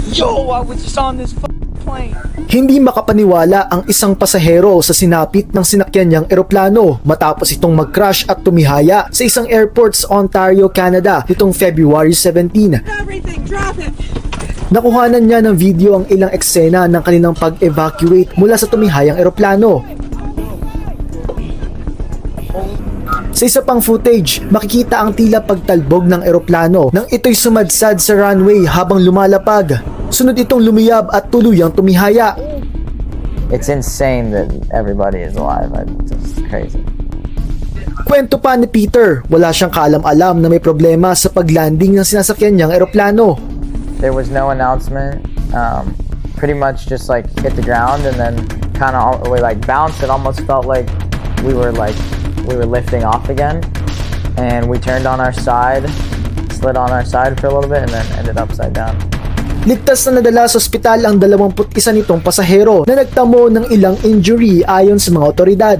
Yo, I was just on this plane. Hindi makapaniwala ang isang pasahero sa sinapit ng sinakyan niyang eroplano matapos itong mag-crash at tumihaya sa isang airport sa Ontario, Canada nitong February 17. Everything, drop it. Nakuhanan niya ng video ang ilang eksena ng kanilang pag-evacuate mula sa tumihayang eroplano. Sa isa pang footage, makikita ang tila pagtalbog ng eroplano nang ito'y sumadsad sa runway habang lumalapag. Sunod itong lumiyab at tuluyang tumihaya. It's insane that everybody is alive. It's just crazy. Kwento pa ni Peter, wala siyang kaalam-alam na may problema sa paglanding ng sinasakyan niyang eroplano. There was no announcement. Pretty much just like hit the ground and then kind of we like bounced. It almost felt like we were lifting off again, and we turned on our side, slid on our side for a little bit, and then ended upside down. Ligtas na nadala sa ospital ang 21 nitong pasahero na nagtamo ng ilang injury ayon sa mga otoridad.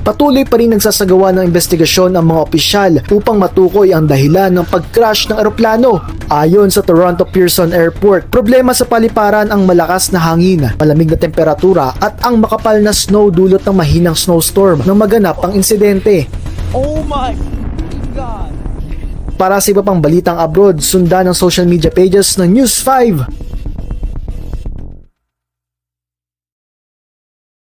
Patuloy pa rin nagsasagawa ng investigasyon ang mga opisyal upang matukoy ang dahilan ng pag-crash ng eroplano. Ayon sa Toronto Pearson Airport, problema sa paliparan ang malakas na hangin, malamig na temperatura at ang makapal na snow dulot ng mahinang snowstorm nang maganap ang insidente. Oh my God. Para sa iba pang balitang abroad, sundan ang social media pages ng News 5.